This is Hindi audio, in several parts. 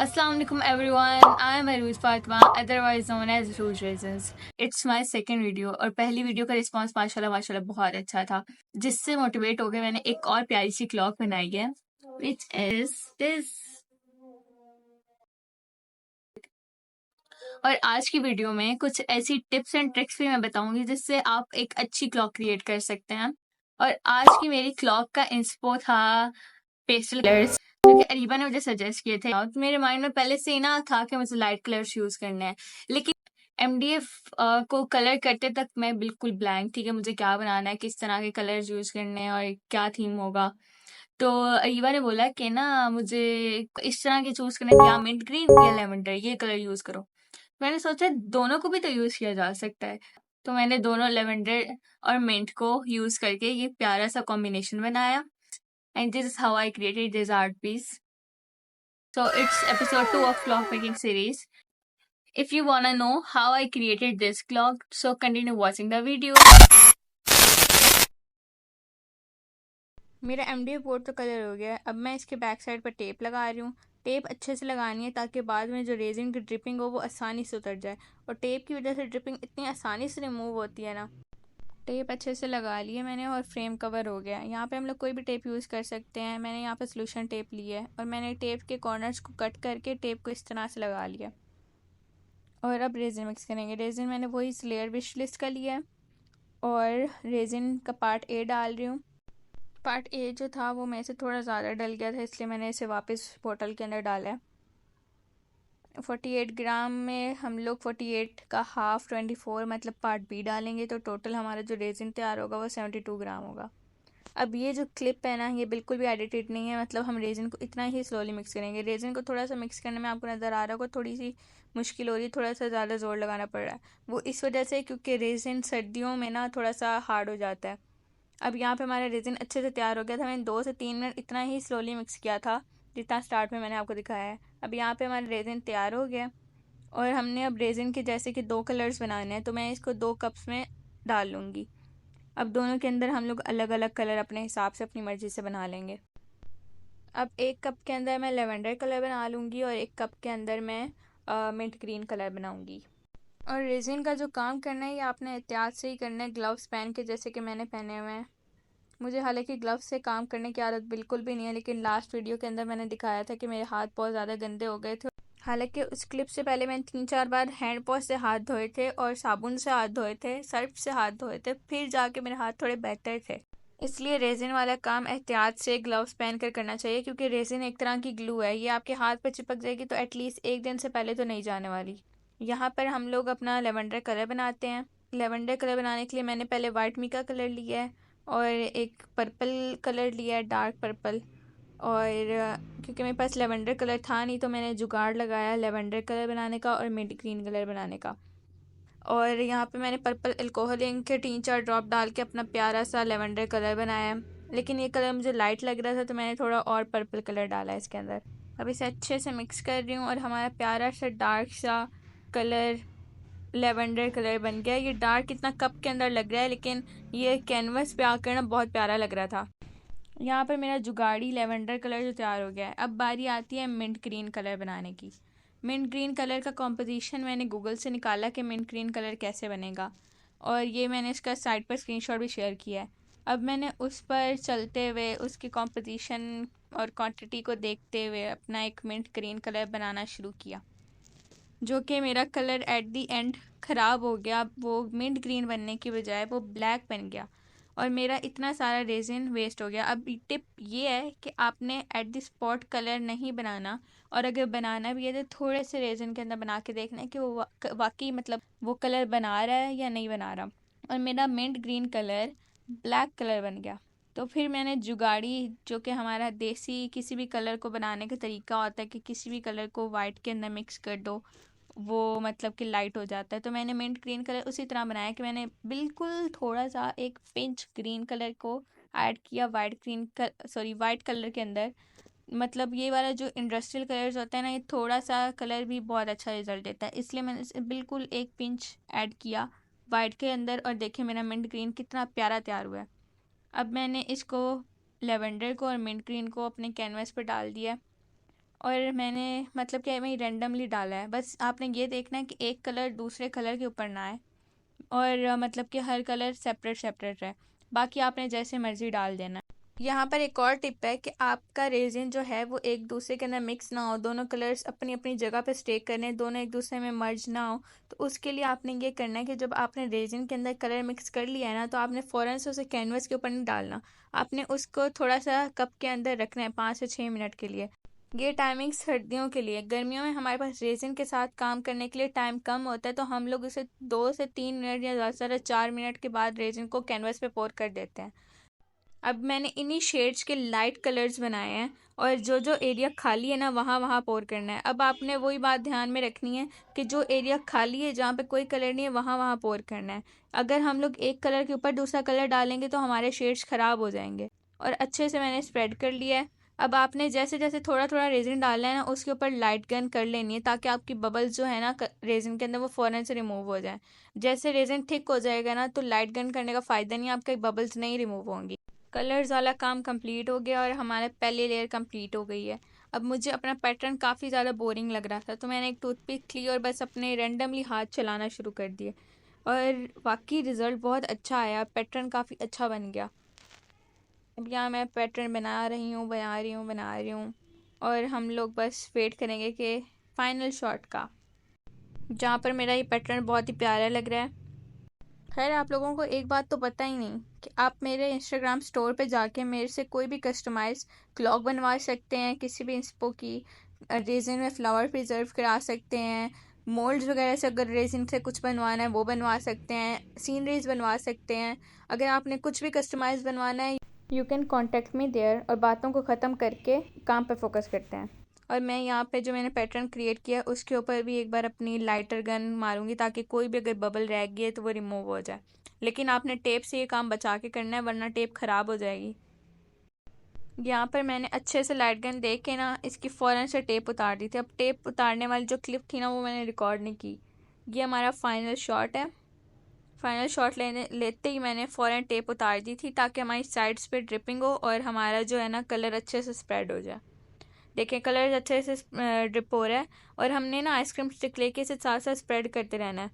Assalamualaikum everyone. I am Arooj Fatma, otherwise known as Rouge Raisins. It's my second video और पहली वीडियो का रिस्पांस माशाल्लाह बहुत अच्छा था, जिससे मोटिवेट होकर मैंने एक और प्यारी सी क्लॉक बनाई है, which is this. और आज की वीडियो में कुछ ऐसी टिप्स एंड ट्रिक्स भी मैं बताऊंगी जिससे आप एक अच्छी क्लॉक क्रिएट कर सकते हैं। और आज की मेरी क्लॉक का इंस्पो था पेस्टल कलर्स, जो कि अरीबा ने मुझे सजेस्ट किए थे। तो मेरे माइंड में पहले से ही ना था कि मुझे लाइट कलर्स यूज करने हैं, लेकिन एमडीएफ को कलर करते तक मैं बिल्कुल ब्लैंक थी कि मुझे क्या बनाना है, किस तरह के कलर्स यूज करने हैं और क्या थीम होगा। तो अरीबा ने बोला कि ना मुझे इस तरह के चूज करने हैं, या मिंट ग्रीन या लेवेंडर, ये कलर यूज करो। मैंने सोचा दोनों को भी तो यूज किया जा सकता है, तो मैंने दोनों लेवेंडर और मिंट को यूज करके ये प्यारा सा कॉम्बिनेशन बनाया। And this is how I created this art piece. So it's episode 2 of clock making series. If you wanna know how I created this clock, so continue watching the video. मेरा MDF बोर्ड तो कलर हो गया है। अब मैं इसके बैक साइड पर टेप लगा रही हूँ। टेप अच्छे से लगानी है ताकि बाद में जो रेजिन की ड्रिपिंग हो वो आसानी से उतर जाए, और टेप की वजह से ड्रिपिंग इतनी आसानी से रिमूव होती है ना। टेप अच्छे से लगा लिए मैंने और फ्रेम कवर हो गया। यहाँ पे हम लोग कोई भी टेप यूज़ कर सकते हैं। मैंने यहाँ पे सोल्यूशन टेप ली है और मैंने टेप के कॉर्नर्स को कट करके टेप को इस तरह से लगा लिया। और अब रेजिन मिक्स करेंगे। रेजिन मैंने वही लेयर विश लिस्ट का लिया है और रेजिन का पार्ट ए डाल रही हूँ। पार्ट ए जो था वो मेरे से थोड़ा ज़्यादा डल गया था, इसलिए मैंने इसे वापस बोतल के अंदर डाला है। 48 ग्राम में हम लोग 48 का हाफ 24 मतलब पार्ट बी डालेंगे, तो टोटल हमारा जो रेजिन तैयार होगा वो 72 ग्राम होगा। अब ये जो क्लिप है ना, ये बिल्कुल भी एडिटेड नहीं है, मतलब हम रेजिन को इतना ही स्लोली मिक्स करेंगे। रेजिन को थोड़ा सा मिक्स करने में आपको नज़र आ रहा होगा थोड़ी सी मुश्किल हो रही है, थोड़ा सा ज़्यादा ज़ोर लगाना पड़ रहा है। वो इस वजह से क्योंकि रेजिन सर्दियों में ना थोड़ा सा हार्ड हो जाता है। अब यहाँ पे हमारा रेजिन अच्छे से तैयार हो गया था। मैंने 2 से 3 मिनट इतना ही स्लोली मिक्स किया था जितना स्टार्ट में मैंने आपको दिखाया है। अब यहाँ पे हमारा रेजिन तैयार हो गया और हमने अब रेजिन के जैसे कि 2 कलर्स बनाने हैं, तो मैं इसको 2 कप्स में डाल लूँगी। अब दोनों के अंदर हम लोग अलग अलग कलर अपने हिसाब से अपनी मर्ज़ी से बना लेंगे। अब 1 कप के अंदर मैं लेवेंडर कलर बना लूँगी और 1 कप के अंदर मैं मिंट ग्रीन कलर बनाऊँगी। और रेजिन का जो काम करना है ये आपने एहतियात से ही करना है, ग्लव्स पहन के, जैसे कि मैंने पहने हुए हैं। मुझे हालांकि ग्लव्स से काम करने की आदत बिल्कुल भी नहीं है, लेकिन लास्ट वीडियो के अंदर मैंने दिखाया था कि मेरे हाथ बहुत ज़्यादा गंदे हो गए थे। हालांकि उस क्लिप से पहले मैंने 3-4 बार हैंड वॉश से हाथ धोए थे और साबुन से हाथ धोए थे, सर्फ से हाथ धोए थे, फिर जाके मेरे हाथ थोड़े बेहतर थे। इसलिए रेजिन वाला काम एहतियात से ग्लव्स पहन कर करना चाहिए, क्योंकि रेजिन एक तरह की ग्लू है, ये आपके हाथ पर चिपक जाएगी तो एटलीस्ट 1 दिन से पहले तो नहीं जाने वाली। यहाँ पर हम लोग अपना लेवेंडर कलर बनाते हैं। लेवेंडर कलर बनाने के लिए मैंने पहले वाइट मिका कलर लिया है और एक पर्पल कलर लिया है, डार्क पर्पल। और क्योंकि मेरे पास लेवेंडर कलर था नहीं तो मैंने जुगाड़ लगाया लेवेंडर कलर बनाने का और मिड ग्रीन कलर बनाने का। और यहाँ पे मैंने पर्पल अल्कोहल इंक के 3-4 ड्रॉप डाल के अपना प्यारा सा लेवेंडर कलर बनाया, लेकिन ये कलर मुझे लाइट लग रहा था तो मैंने थोड़ा और पर्पल कलर डाला है इसके अंदर। अब इसे अच्छे से मिक्स कर रही हूँ और हमारा प्यारा सा डार्क सा कलर लेवेंडर कलर बन गया। ये डार्क इतना कप के अंदर लग रहा है, लेकिन ये कैनवस पे आकर ना बहुत प्यारा लग रहा था। यहाँ पर मेरा जुगाड़ी लेवेंडर कलर जो तैयार हो गया है। अब बारी आती है मिंट ग्रीन कलर बनाने की। मिंट ग्रीन कलर का कॉम्पोजिशन मैंने गूगल से निकाला कि मिंट ग्रीन कलर कैसे बनेगा, और ये मैंने इसका साइड पर स्क्रीनशॉट भी शेयर किया है। अब मैंने उस पर चलते हुए उसकी कॉम्पोजिशन और क्वांटिटी को देखते हुए अपना एक मिंट ग्रीन कलर बनाना शुरू किया, जो कि मेरा कलर एट दी एंड ख़राब हो गया। वो मिंट ग्रीन बनने की बजाय वो ब्लैक बन गया और मेरा इतना सारा रेजिन वेस्ट हो गया। अब टिप ये है कि आपने एट द स्पॉट कलर नहीं बनाना, और अगर बनाना भी है तो थोड़े से रेजिन के अंदर बना के देखना है कि वो वाकई मतलब वो कलर बना रहा है या नहीं बना रहा। और मेरा mint green colour black colour बन गया। तो फिर मैंने जुगाड़ी, जो कि हमारा देसी किसी भी कलर को बनाने का तरीका होता है कि किसी भी कलर को वाइट के अंदर मिक्स कर दो, वो मतलब कि लाइट हो जाता है, तो मैंने मिंट ग्रीन कलर उसी तरह बनाया कि मैंने बिल्कुल थोड़ा सा एक पिंच ग्रीन कलर को ऐड किया वाइट कलर के अंदर। मतलब ये वाला जो इंडस्ट्रियल कलर्स होता है ना, ये थोड़ा सा कलर भी बहुत अच्छा रिजल्ट देता है, इसलिए मैंने इसे बिल्कुल एक पिंच ऐड किया वाइट के अंदर, और देखिए मेरा मिंट ग्रीन कितना प्यारा तैयार हुआ है। अब मैंने इसको लेवेंडर को और मिंट ग्रीन को अपने कैनवस पर डाल दिया और मैंने मतलब कि मैं रैंडमली डाला है। बस आपने ये देखना है कि एक कलर दूसरे कलर के ऊपर ना आए और मतलब कि हर कलर सेपरेट सेपरेट रहे। बाकी आपने जैसे मर्ज़ी डाल देना। यहाँ पर एक और टिप है कि आपका रेजिन जो है वो एक दूसरे के अंदर मिक्स ना हो, दोनों कलर्स अपनी अपनी जगह पे स्टे करें, दोनों एक दूसरे में मर्ज ना हो। तो उसके लिए आपने ये करना है कि जब आपने रेजिन के अंदर कलर मिक्स कर लिया है ना, तो आपने फ़ौरन से उसे कैनवस के ऊपर नहीं डालना। आपने उसको थोड़ा सा कप के अंदर रखना है 5 से 6 मिनट के लिए। ये टाइमिंग सर्दियों के लिए। गर्मियों में हमारे पास रेजिन के साथ काम करने के लिए टाइम कम होता है, तो हम लोग उसे 2 से 3 मिनट या ज़्यादा से ज़्यादा 4 मिनट के बाद रेजिन को कैनवस पे पोर कर देते हैं। अब मैंने इन्हीं शेड्स के लाइट कलर्स बनाए हैं और जो जो एरिया खाली है ना वहाँ वहाँ पोर करना है। अब आपने वही बात ध्यान में रखनी है कि जो एरिया खाली है जहाँ पे कोई कलर नहीं है वहाँ वहाँ पोर करना है। अगर हम लोग एक कलर के ऊपर दूसरा कलर डालेंगे तो हमारे शेड्स ख़राब हो जाएंगे। और अच्छे से मैंने स्प्रेड कर लिया है। अब आपने जैसे जैसे थोड़ा थोड़ा रेजिन डालना है ना, उसके ऊपर लाइट गन कर लेनी है ताकि आपकी बबल्स जो है ना रेजिन के अंदर वो फ़ौरन से रिमूव हो जाए। जैसे रेजिन थिक हो जाएगा ना, तो लाइट गन करने का फ़ायदा नहीं, आपकी बबल्स नहीं रिमूव होंगी। कलर्स वाला काम कंप्लीट हो गया और हमारा पहली लेयर कंप्लीट हो गई है। अब मुझे अपना पैटर्न काफ़ी ज़्यादा बोरिंग लग रहा था, तो मैंने एक टूथपिक ली और बस अपने रैंडमली हाथ चलाना शुरू कर दिए और वाकई रिज़ल्ट बहुत अच्छा आया, पैटर्न काफ़ी अच्छा बन गया। अब यहाँ मैं पैटर्न बना रही हूँ और हम लोग बस वेट करेंगे कि फाइनल शॉट का, जहाँ पर मेरा ये पैटर्न बहुत ही प्यारा लग रहा है। खैर, आप लोगों को एक बात तो पता ही नहीं कि आप मेरे इंस्टाग्राम स्टोर पे जाके मेरे से कोई भी कस्टमाइज क्लॉक बनवा सकते हैं, किसी भी इंस्पो की रेजिन में फ्लावर प्रिजर्व करा सकते हैं, मोल्ड्स वगैरह से अगर रेजिन से कुछ बनवाना है वो बनवा सकते हैं, सीनरीज बनवा सकते हैं। अगर आपने कुछ भी कस्टमाइज बनवाना है, you can contact me there. और बातों को ख़त्म करके काम पर फोकस करते हैं। और मैं यहाँ पे जो मैंने पैटर्न क्रिएट किया है उसके ऊपर भी एक बार अपनी लाइटर गन मारूंगी ताकि कोई भी अगर बबल रह गई है तो वो रिमूव हो जाए। लेकिन आपने टेप से ये काम बचा के करना है वरना टेप ख़राब हो जाएगी। यहाँ पर मैंने अच्छे से लाइट गन देख के ना इसकी फ़ौरन से टेप उतार दी थी। अब टेप उतारने वाली जो क्लिप थी ना वो मैंने रिकॉर्ड नहीं की। ये हमारा फाइनल शॉट है। फाइनल शॉट लेते ही मैंने फ़ौरन टेप उतार दी थी ताकि हमारी साइड्स पे ड्रिपिंग हो और हमारा जो है ना कलर अच्छे से स्प्रेड हो जाए। देखें कलर अच्छे से ड्रिप हो रहा है और हमने ना आइसक्रीम स्टिक लेके इसे साथ साथ स्प्रेड करते रहना है।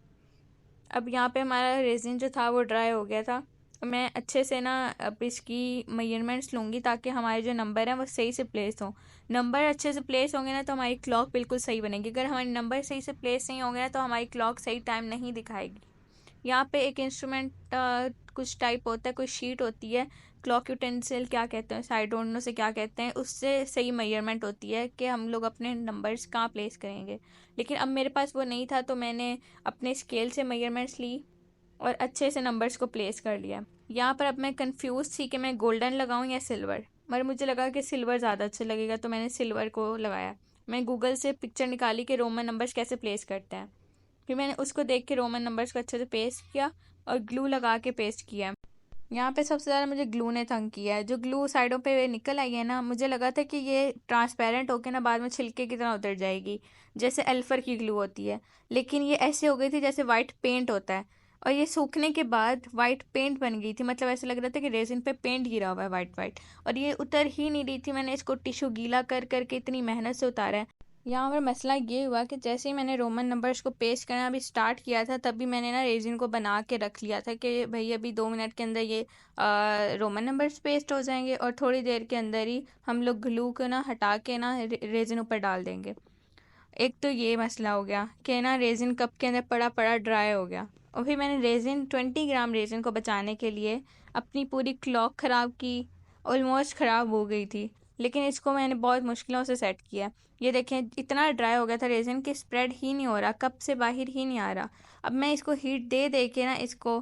अब यहाँ पे हमारा रेजिन जो था वो ड्राई हो गया था। मैं अच्छे से ना अब इसकी मेजरमेंट्स लूँगी ताकि हमारे जो नंबर हैं वो सही से प्लेस हों। नंबर अच्छे से प्लेस होंगे ना तो हमारी क्लॉक बिल्कुल सही बनेगी। अगर हमारे नंबर सही से प्लेस नहीं होंगे ना तो हमारी क्लॉक सही टाइम नहीं दिखाएगी। यहाँ पे एक इंस्ट्रूमेंट कुछ टाइप होता है, कोई शीट होती है, क्लॉक यूटेंसिल क्या कहते हैं, साइड डोंट नो से क्या कहते हैं, उससे सही मेजरमेंट होती है कि हम लोग अपने नंबर्स कहाँ प्लेस करेंगे। लेकिन अब मेरे पास वो नहीं था तो मैंने अपने स्केल से मेजरमेंट्स ली और अच्छे से नंबर्स को प्लेस कर लिया। यहाँ पर अब मैं कंफ्यूज थी कि मैं गोल्डन लगाऊँ या सिल्वर, मगर मुझे लगा कि सिल्वर ज़्यादा अच्छा लगेगा तो मैंने सिल्वर को लगाया। मैं गूगल से पिक्चर निकाली कि रोमन नंबर्स कैसे प्लेस करते हैं। फिर मैंने उसको देख के रोमन नंबर्स को अच्छे से पेस्ट किया और ग्लू लगा के पेस्ट किया। यहाँ पे सबसे ज़्यादा मुझे ग्लू ने तंग किया है। जो ग्लू साइडों पे निकल आई है ना, मुझे लगा था कि ये ट्रांसपेरेंट होके ना बाद में छिलके की तरह उतर जाएगी, जैसे एल्फर की ग्लू होती है। लेकिन ये ऐसे हो गई थी जैसे वाइट पेंट होता है और ये सूखने के बाद वाइट पेंट बन गई थी। मतलब ऐसे लग रहा था कि रेजिन पे पेंट गिरा हुआ है वाइट वाइट, और ये उतर ही नहीं रही थी। मैंने इसको टिश्यू गीला कर करके इतनी मेहनत से उतारा है। यहाँ पर मसला ये हुआ कि जैसे ही मैंने रोमन नंबर्स को पेस्ट करना अभी स्टार्ट किया था तभी मैंने ना रेजिन को बना के रख लिया था कि भाई अभी 2 मिनट के अंदर ये रोमन नंबर्स पेस्ट हो जाएंगे और थोड़ी देर के अंदर ही हम लोग ग्लू को ना हटा के ना रेजिन ऊपर डाल देंगे। एक तो ये मसला हो गया कि ना रेजिन कप के अंदर पड़ा पड़ा ड्राई हो गया। और फिर मैंने रेजिन 20 ग्राम रेजिन को बचाने के लिए अपनी पूरी क्लॉक ख़राब की, ऑलमोस्ट ख़राब हो गई थी, लेकिन इसको मैंने बहुत मुश्किलों से सेट किया। ये देखें इतना ड्राई हो गया था रेजिन कि स्प्रेड ही नहीं हो रहा, कप से बाहर ही नहीं आ रहा। अब मैं इसको हीट दे दे के ना इसको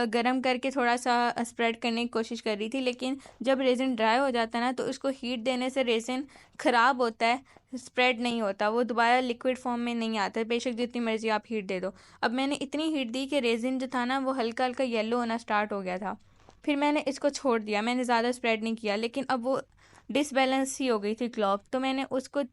गर्म करके थोड़ा सा स्प्रेड करने की कोशिश कर रही थी, लेकिन जब रेजिन ड्राई हो जाता है ना तो इसको हीट देने से रेजिन ख़राब होता है, स्प्रेड नहीं होता, वो दोबारा लिक्विड फॉर्म में नहीं आता, बेशक जितनी मर्जी आप हीट दे दो। अब मैंने इतनी हीट दी कि रेजिन जो था ना वो हल्का हल्का येलो होना स्टार्ट हो गया था। फिर मैंने इसको छोड़ दिया, मैंने ज़्यादा स्प्रेड नहीं किया, लेकिन अब वो डिसबैलेंस ही हो गई थी क्लॉक, तो मैंने उसको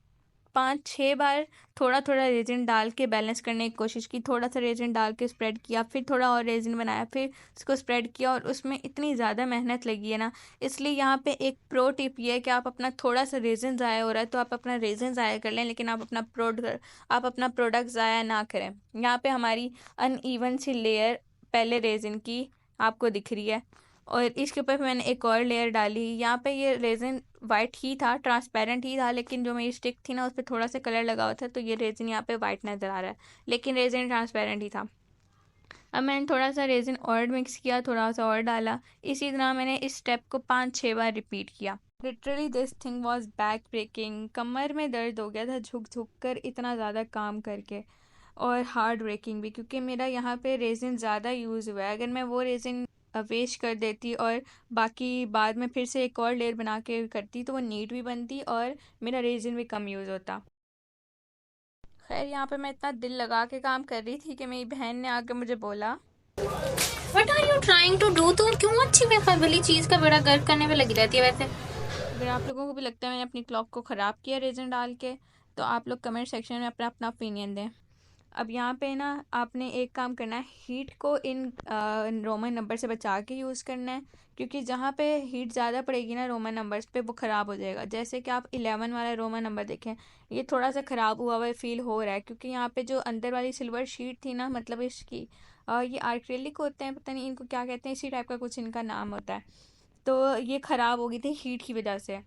5-6 बार थोड़ा थोड़ा रेजिन डाल के बैलेंस करने की कोशिश की, थोड़ा सा रेजिन डाल के स्प्रेड किया, फिर थोड़ा और रेजिन बनाया, फिर उसको स्प्रेड किया, और उसमें इतनी ज़्यादा मेहनत लगी है ना। इसलिए यहाँ पे एक प्रो टिप ये है कि आप अपना थोड़ा सा रेजिन ज़ाया हो रहा है तो आप अपना रेजिन ज़ाया कर लें, लेकिन आप अपना प्रोडक्ट ज़ाया ना करें। यहाँ पे हमारी अनइवन सी लेयर पहले रेजिन की आपको दिख रही है, और इसके ऊपर मैंने एक और लेयर डाली। यहाँ पे ये रेजिन वाइट ही था, ट्रांसपेरेंट ही था, लेकिन जो मेरी स्टिक थी ना उस पर थोड़ा सा कलर लगा हुआ था, तो ये रेजिन यहाँ पे वाइट नज़र आ रहा है, लेकिन रेजिन ट्रांसपेरेंट ही था। अब मैंने थोड़ा सा रेजिन और मिक्स किया, थोड़ा सा और डाला। इसी तरह मैंने इस स्टेप को 5-6 बार रिपीट किया। Literally this thing was back breaking. कमर में दर्द हो गया था झुक झुक कर इतना ज़्यादा काम करके, और हार्ड ब्रेकिंग भी, क्योंकि मेरा यहाँ पे रेजिन ज़्यादा यूज़ हुआ है। अगर मैं वो रेजिन वेस्ट कर देती और बाकी बाद में फिर से एक और लेयर बना के करती तो वो नीट भी बनती और मेरा रेजिन भी कम यूज़ होता। खैर, यहाँ पे मैं इतना दिल लगा के काम कर रही थी कि मेरी बहन ने आकर मुझे बोला, What are you trying to do? तुम क्यों अच्छी बेखबली चीज़ का बड़ा गर्व करने में लगी रहती है वैसे? अगर आप लोगों को भी लगता है मैंने अपनी क्लॉक को ख़राब किया रेजिन डाल के, तो आप लोग कमेंट सेक्शन में अपना अपना ओपिनियन दें। अब यहाँ पे ना आपने एक काम करना है, हीट को इन रोमन नंबर से बचा के यूज़ करना है, क्योंकि जहाँ पे हीट ज़्यादा पड़ेगी ना रोमन नंबर्स पे, वो ख़राब हो जाएगा। जैसे कि आप 11 वाला रोमन नंबर देखें, ये थोड़ा सा ख़राब हुआ हुआ फील हो रहा है, क्योंकि यहाँ पे जो अंदर वाली सिल्वर शीट थी ना, मतलब इसकी ये आर्क्रेलिक होते हैं, पता नहीं इनको क्या कहते हैं, इसी टाइप का कुछ इनका नाम होता है, तो ये ख़राब हो गई थी हीट की वजह से।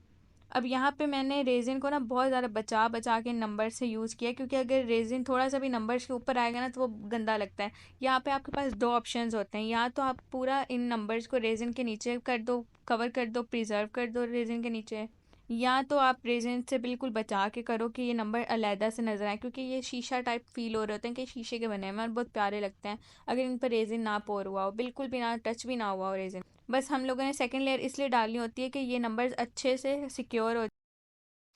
अब यहाँ पे मैंने रेजिन को ना बहुत ज़्यादा बचा बचा के नंबर से यूज़ किया, क्योंकि अगर रेजिन थोड़ा सा भी नंबर्स के ऊपर आएगा ना तो वो गंदा लगता है। यहाँ पे आपके पास दो ऑप्शंस होते हैं, या तो आप पूरा इन नंबर्स को रेजिन के नीचे कर दो, कवर कर दो, प्रिजर्व कर दो रेजिन के नीचे, या तो आप रेजिन से बिल्कुल बचा के करो कि ये नंबर अलहदा से नज़र आए, क्योंकि ये शीशा टाइप फील हो रहे होते हैं कि शीशे के बने हैं और बहुत प्यारे लगते हैं अगर इन पर रेजिन ना पोर हुआ हो, बिल्कुल भी ना टच भी ना हुआ हो रेजिन। बस हम लोगों ने सेकेंड लेयर इसलिए डालनी होती है कि ये नंबर्स अच्छे से सिक्योर हो।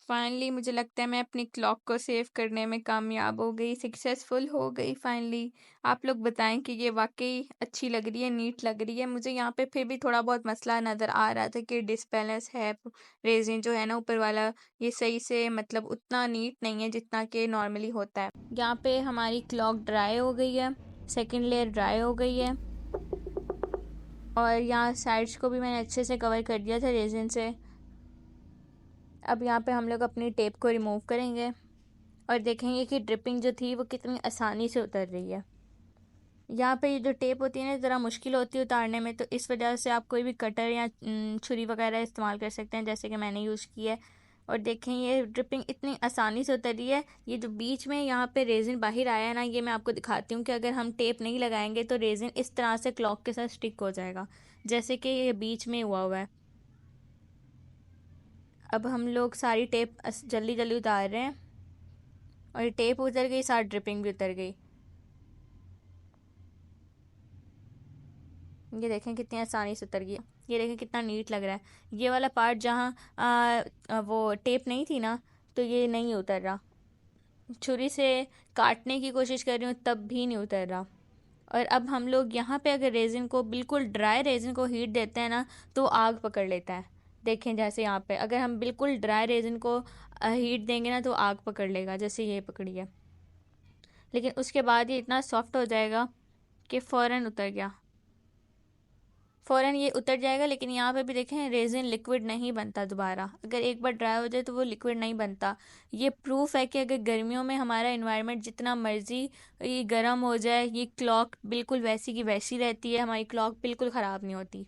फाइनली मुझे लगता है मैं अपनी क्लॉक को सेव करने में कामयाब हो गई, सक्सेसफुल हो गई फाइनली। आप लोग बताएं कि ये वाकई अच्छी लग रही है, नीट लग रही है। मुझे यहाँ पे फिर भी थोड़ा बहुत मसला नज़र आ रहा था कि डिसबैलेंस है, रेजिन जो है ना ऊपर वाला, ये सही से मतलब उतना नीट नहीं है जितना कि नॉर्मली होता है। यहाँ पे हमारी क्लॉक ड्राई हो गई है, सेकेंड लेयर ड्राई हो गई है, और यहाँ साइड्स को भी मैंने अच्छे से कवर कर दिया था रेजिन से। अब यहाँ पे हम लोग अपनी टेप को रिमूव करेंगे और देखेंगे कि ड्रिपिंग जो थी वो कितनी आसानी से उतर रही है। यहाँ पे ये जो टेप होती है ना ज़रा मुश्किल होती है उतारने में, तो इस वजह से आप कोई भी कटर या छुरी वगैरह इस्तेमाल कर सकते हैं, जैसे कि मैंने यूज़ की है। और देखें ये ड्रिपिंग इतनी आसानी से उतर रही है। ये जो बीच में यहाँ पे रेजिन बाहर आया है ना, ये मैं आपको दिखाती हूँ कि अगर हम टेप नहीं लगाएंगे तो रेजिन इस तरह से क्लॉक के साथ स्टिक हो जाएगा, जैसे कि ये बीच में हुआ है। अब हम लोग सारी टेप जल्दी जल्दी उतार रहे हैं, और ये टेप उतर गई, साथ ड्रिपिंग भी उतर गई। ये देखें कितनी आसानी से उतर गई। ये देखें कितना नीट लग रहा है। ये वाला पार्ट जहाँ वो टेप नहीं थी ना, तो ये नहीं उतर रहा। छुरी से काटने की कोशिश कर रही हूँ तब भी नहीं उतर रहा। और अब हम लोग यहाँ पे अगर रेजिन को, बिल्कुल ड्राई रेजिन को हीट देते हैं ना, तो आग पकड़ लेता है। देखें जैसे यहाँ पे अगर हम बिल्कुल ड्राई रेजिन को हीट देंगे ना तो आग पकड़ लेगा, जैसे ये पकड़ी है। लेकिन उसके बाद ये इतना सॉफ्ट हो जाएगा कि फ़ौरन उतर गया, फ़ौरन ये उतर जाएगा। लेकिन यहाँ पे भी देखें रेजिन लिक्विड नहीं बनता दोबारा, अगर एक बार ड्राई हो जाए तो वो लिक्विड नहीं बनता। ये प्रूफ है कि अगर गर्मियों में हमारा इन्वायरमेंट जितना मर्जी ये गर्म हो जाए, ये क्लॉक बिल्कुल वैसी की वैसी रहती है, हमारी क्लॉक बिल्कुल ख़राब नहीं होती।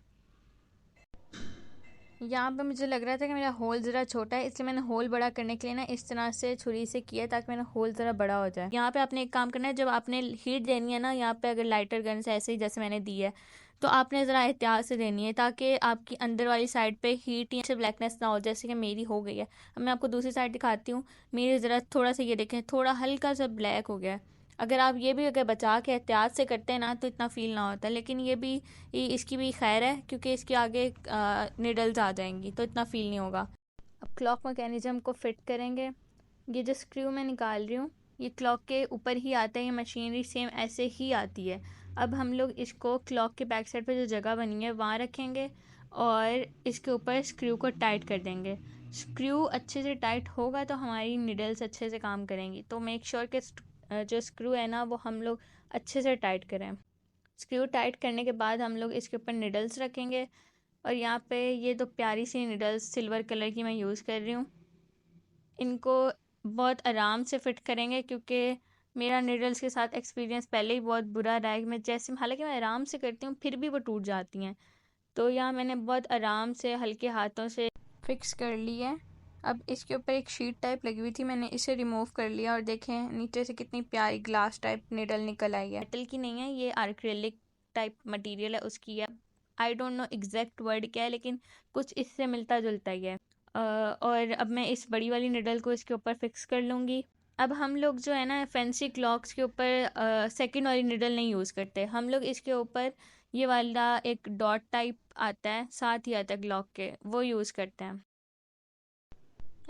यहाँ पे मुझे लग रहा था कि मेरा होल ज़रा छोटा है, इसलिए मैंने होल बड़ा करने के लिए ना इस तरह से छुरी से किया ताकि मेरा होल ज़रा बड़ा हो जाए। यहाँ पे आपने एक काम करना है, जब आपने हीट देनी है ना, यहाँ पे अगर लाइटर गन से ऐसे ही जैसे मैंने दी है, तो आपने ज़रा एहतियात से देनी है ताकि आपकी अंदर वाली साइड पे हीट या ब्लैकनेस ना हो, जैसे कि मेरी हो गई है। अब मैं आपको दूसरी साइड दिखाती हूँ। मेरी ज़रा थोड़ा सा ये देखें, थोड़ा हल्का सा ब्लैक हो गया है। अगर आप ये भी अगर बचा के एहतियात से करते हैं ना तो इतना फ़ील ना होता, लेकिन इसकी भी खैर है क्योंकि इसके आगे निडल्स आ जाएंगी तो इतना फ़ील नहीं होगा। अब क्लॉक मैकेनिज़्म को फिट करेंगे। ये जो स्क्रू मैं निकाल रही हूँ ये क्लॉक के ऊपर ही आता है, ये मशीनरी सेम ऐसे ही आती है। अब हम लोग इसको क्लॉक के बैक साइड पर जो जगह बनी है वहाँ रखेंगे और इसके ऊपर स्क्रू को टाइट कर देंगे। स्क्रू अच्छे से टाइट होगा तो हमारी निडल्स अच्छे से काम करेंगी। तो मेक श्योर कि जो स्क्रू है ना वो हम लोग अच्छे से टाइट करें। स्क्रू टाइट करने के बाद हम लोग इसके ऊपर निडल्स रखेंगे। और यहाँ पे ये दो प्यारी सी निडल्स सिल्वर कलर की मैं यूज़ कर रही हूँ। इनको बहुत आराम से फिट करेंगे क्योंकि मेरा निडल्स के साथ एक्सपीरियंस पहले ही बहुत बुरा रहा है। मैं जैसे हालांकि मैं आराम से करती हूँ फिर भी वो टूट जाती हैं। तो यहाँ मैंने बहुत आराम से हल्के हाथों से फिक्स कर ली है। अब इसके ऊपर एक शीट टाइप लगी हुई थी, मैंने इसे रिमूव कर लिया और देखें नीचे से कितनी प्यारी ग्लास टाइप निडल निकल आई है। मेटल की नहीं है, ये एक्रिलिक टाइप मटेरियल है उसकी है। I don't know exact word क्या है लेकिन कुछ इससे मिलता जुलता ही है। और अब मैं इस बड़ी वाली निडल को इसके ऊपर फिक्स कर लूँगी। अब हम लोग जो है ना फैंसी क्लॉक्स के ऊपर सेकंड वाली निडल नहीं यूज़ करते। हम लोग इसके ऊपर ये वाला एक डॉट टाइप आता है, साथ ही आता है क्लॉक के, वो यूज़ करते हैं।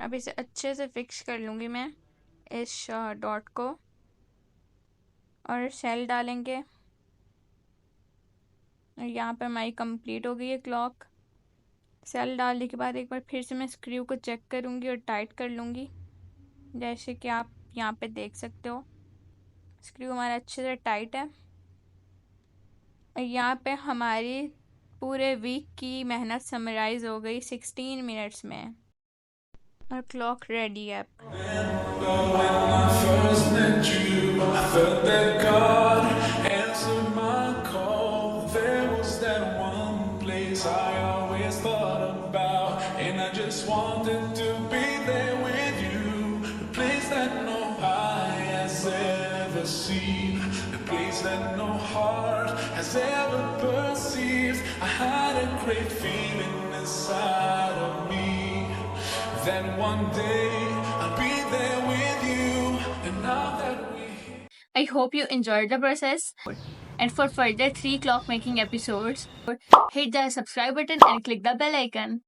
अब इसे अच्छे से फिक्स कर लूँगी मैं इस डॉट को और सेल डालेंगे। और यहाँ पर हमारी कंप्लीट हो गई है क्लॉक। सेल डालने के बाद एक बार फिर से मैं स्क्रू को चेक करूँगी और टाइट कर लूँगी, जैसे कि आप यहाँ पे देख सकते हो स्क्रू हमारा अच्छे से टाइट है। और यहाँ पे हमारी पूरे वीक की मेहनत समराइज़ हो गई 16 मिनट्स में और क्लॉक रेडी है। When I first met you, I felt that God answered my call. There was that one place I always thought about, and I just wanted to be there with you. The place that no eye has ever seen, the place that no heart has ever perceived. I had a great feeling inside of me that one day I'll be there with you. And now that I hope you enjoyed the process. And for further 3 clock making episodes, hit the subscribe button and click the bell icon.